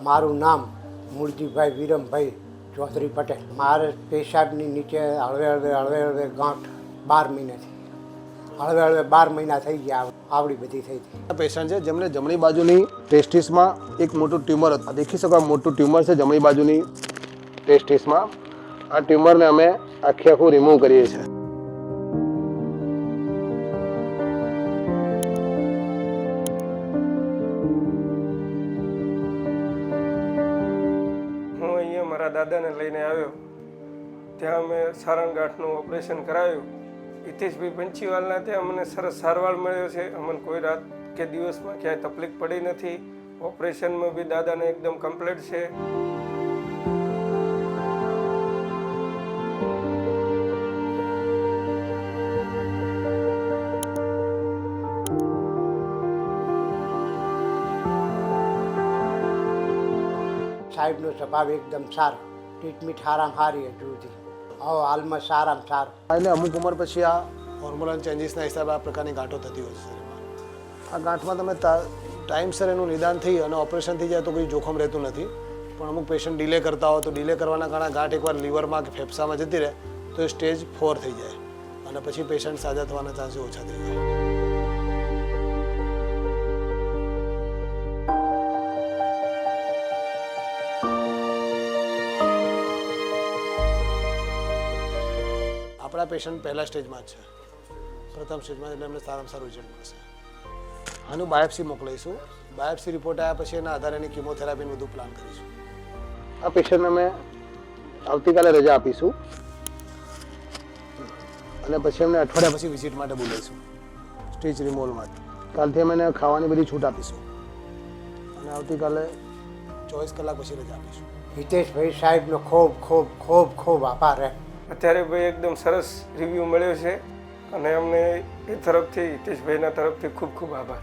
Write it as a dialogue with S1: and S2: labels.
S1: મારું નામ મૂળજીભાઈ વિરમભાઈ ચૌધરી પટેલ. મારે પેશાબની નીચે હળવે ગાંઠ 12 મહિનાથી હળવે 12 મહિના થઈ ગયા, આવડી બધી થઈ હતી.
S2: પેશન્ટ છે જેમને જમણી બાજુની ટેસ્ટિસમાં એક મોટું ટ્યુમર હતું. દેખી શકો મોટું ટ્યુમર છે જમણી બાજુની ટેસ્ટિસમાં. આ ટ્યુમરને અમે આખું રિમૂવ કરીએ છીએ.
S3: હું અહીંયા મારા દાદાને લઈને આવ્યો. ત્યાં અમે સારંગાંઠનું ઓપરેશન કરાવ્યું. હિતેશભાઈ પંચીવાલના ત્યાં મને સરસ સારવાર મળ્યો છે. અમને કોઈ રાત કે દિવસમાં ક્યાંય તકલીફ પડી નથી. ઓપરેશનમાં બી દાદાને એકદમ કમ્પ્લીટ છે.
S1: સાહેબનો સ્વભાવ એકદમ સારો, ટ્રીટમેન્ટ સારામાં સારી હજુ સુધી. હવે હાલમાં સારામાં સારું.
S2: એટલે અમુક ઉંમર પછી આ હોર્મોનલ ચેન્જીસના હિસાબે આ પ્રકારની ગાંઠો થતી હોય છે શરીરમાં. આ ગાંઠમાં તમે ટાઈમસર એનું નિદાન થઈ અને ઓપરેશન થઈ જાય તો કોઈ જોખમ રહેતું નથી. પણ અમુક પેશન્ટ ડિલે કરતા હોય તો ડિલે કરવાના કારણે ગાંઠ એકવાર લીવરમાં કે ફેફસામાં જતી રહે તો એ સ્ટેજ 4 થઈ જાય અને પછી પેશન્ટ સાજા થવાના ચાન્સીસ ઓછા થઈ જાય. આપણા પેશન્ટ પહેલા સ્ટેજમાં જ છે, પ્રથમ સ્ટેજમાં, એટલે એમને સારામાં સારું રિઝલ્ટ મળશે. આનું બાયોપ્સી મોકલાઈશું. બાયોપ્સી રિપોર્ટ આવ્યા પછી એના આધારે એની કિમોથેરાપીનું બધું પ્લાન કરીશું. આ પેશન્ટને અમે આવતીકાલે રજા આપીશું અને પછી એમને અઠવાડિયા પછી વિઝિટ માટે બોલાવીશું સ્ટેજ રિમૂવલ માટે. કાલથી અમે એને ખાવાની બધી છૂટ આપીશું અને આવતીકાલે 24 કલાક પછી રજા આપીશું.
S1: હિતેશભાઈ સાહેબનો ખૂબ ખૂબ ખૂબ ખૂબ આભાર.
S3: અત્યારે ભાઈ એકદમ સરસ રિવ્યૂ મળ્યો છે અને અમને એ તરફથી હિતેશભાઈના તરફથી ખૂબ ખૂબ આભાર.